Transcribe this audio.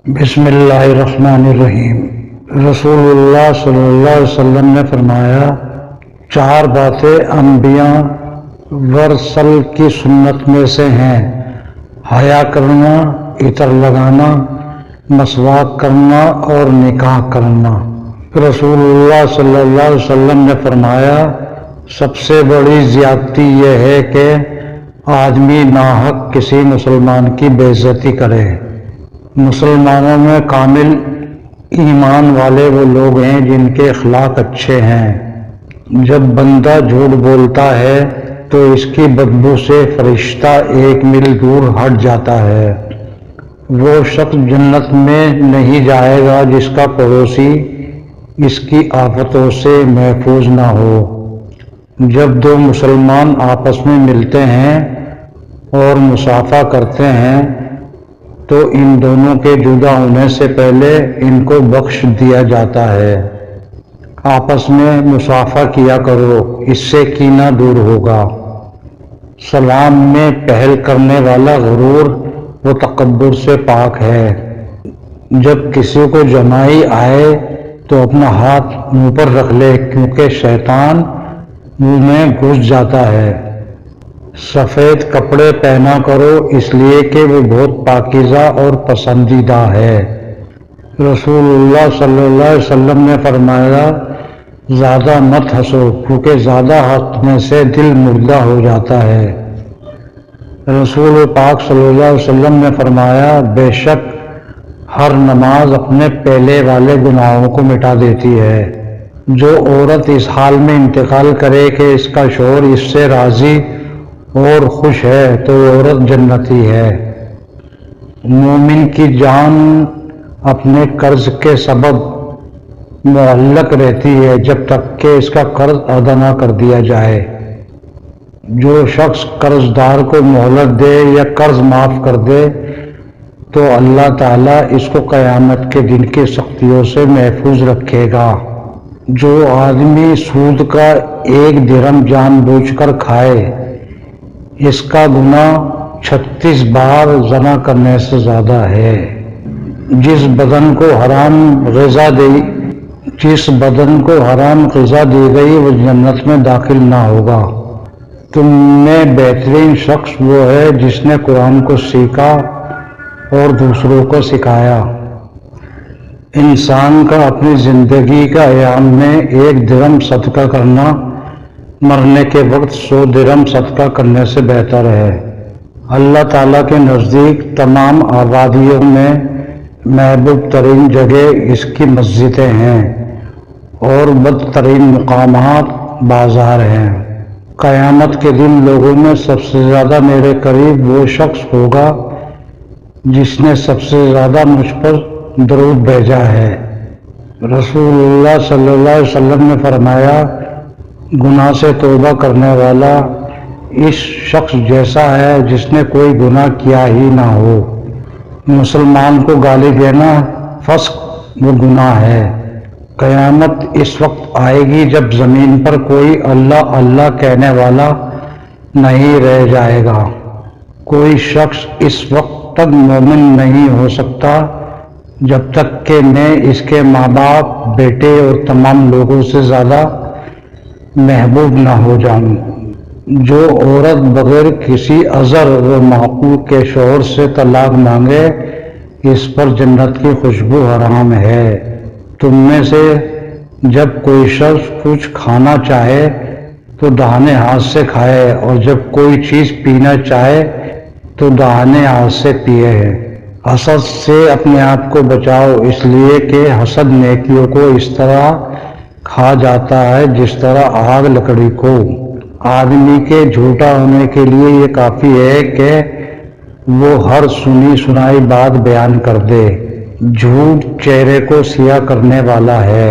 بسم اللہ الرحمن الرحیم۔ رسول اللہ صلی اللہ علیہ وسلم نے فرمایا، 4 باتیں انبیاء ورسل کی سنت میں سے ہیں: حیا کرنا، عطر لگانا، مسواک کرنا اور نکاح کرنا۔ رسول اللہ صلی اللہ علیہ وسلم نے فرمایا، سب سے بڑی زیادتی یہ ہے کہ آدمی ناحق کسی مسلمان کی بے عزتی کرے۔ مسلمانوں میں کامل ایمان والے وہ لوگ ہیں جن کے اخلاق اچھے ہیں۔ جب بندہ جھوٹ بولتا ہے تو اس کی بدبو سے فرشتہ 1 میل دور ہٹ جاتا ہے۔ وہ شخص جنت میں نہیں جائے گا جس کا پڑوسی اس کی آفتوں سے محفوظ نہ ہو۔ جب 2 مسلمان آپس میں ملتے ہیں اور مصافحہ کرتے ہیں تو ان دونوں کے جدا ہونے سے پہلے ان کو بخش دیا جاتا ہے۔ آپس میں مصافحہ کیا کرو، اس سے کینہ دور ہوگا۔ سلام میں پہل کرنے والا غرور و تکبر سے پاک ہے۔ جب کسی کو جمائی آئے تو اپنا ہاتھ منہ پر رکھ لے، کیونکہ شیطان منہ میں گھس جاتا ہے۔ سفید کپڑے پہنا کرو، اس لیے کہ وہ بہت پاکیزہ اور پسندیدہ ہے۔ رسول اللہ صلی اللہ علیہ وسلم نے فرمایا، زیادہ مت ہنسو، کیونکہ زیادہ ہنسنے سے دل مردہ ہو جاتا ہے۔ رسول پاک صلی اللہ علیہ وسلم نے فرمایا، بے شک ہر نماز اپنے پہلے والے گناہوں کو مٹا دیتی ہے۔ جو عورت اس حال میں انتقال کرے کہ اس کا شوہر اس سے راضی اور خوش ہے تو وہ عورت جنتی ہے۔ مومن کی جان اپنے قرض کے سبب معلق رہتی ہے جب تک کہ اس کا قرض ادا نہ کر دیا جائے۔ جو شخص قرض دار کو مہلت دے یا قرض معاف کر دے تو اللہ تعالیٰ اس کو قیامت کے دن کی سختیوں سے محفوظ رکھے گا۔ جو آدمی سود کا 1 درہم جان بوجھ کر کھائے، اس کا گناہ 36 بار زنا کرنے سے زیادہ ہے۔ جس بدن کو حرام غذا دی گئی وہ جنت میں داخل نہ ہوگا۔ تم میں بہترین شخص وہ ہے جس نے قرآن کو سیکھا اور دوسروں کو سکھایا۔ انسان کا اپنی زندگی کا ایام میں 1 درہم صدقہ کرنا مرنے کے وقت 100 درہم صدقہ کرنے سے بہتر ہے۔ اللہ تعالیٰ کے نزدیک تمام آبادیوں میں محبوب ترین جگہ اس کی مسجدیں ہیں اور بدترین مقامات بازار ہیں۔ قیامت کے دن لوگوں میں سب سے زیادہ میرے قریب وہ شخص ہوگا جس نے سب سے زیادہ مجھ پر درود بھیجا ہے۔ رسول اللہ صلی اللہ علیہ وسلم نے فرمایا، گناہ سے توبہ کرنے والا اس شخص جیسا ہے جس نے کوئی گناہ کیا ہی نہ ہو۔ مسلمان کو گالی دینا فسق و گناہ ہے۔ قیامت اس وقت آئے گی جب زمین پر کوئی اللہ اللہ کہنے والا نہیں رہ جائے گا۔ کوئی شخص اس وقت تک مومن نہیں ہو سکتا جب تک کہ میں اس کے ماں باپ، بیٹے اور تمام لوگوں سے زیادہ محبوب نہ ہو جاؤں۔ جو عورت بغیر کسی عذر و معقول کے شوہر سے طلاق مانگے، اس پر جنت کی خوشبو حرام ہے۔ تم میں سے جب کوئی شخص کچھ کھانا چاہے تو داہنے ہاتھ سے کھائے، اور جب کوئی چیز پینا چاہے تو داہنے ہاتھ سے پیے۔ حسد سے اپنے آپ کو بچاؤ، اس لیے کہ حسد نیکیوں کو اس طرح کھا جاتا ہے جس طرح آگ لکڑی کو۔ آدمی کے جھوٹا ہونے کے لیے یہ کافی ہے کہ وہ ہر سنی سنائی بات بیان کر دے۔ جھوٹ چہرے کو سیاہ کرنے والا ہے۔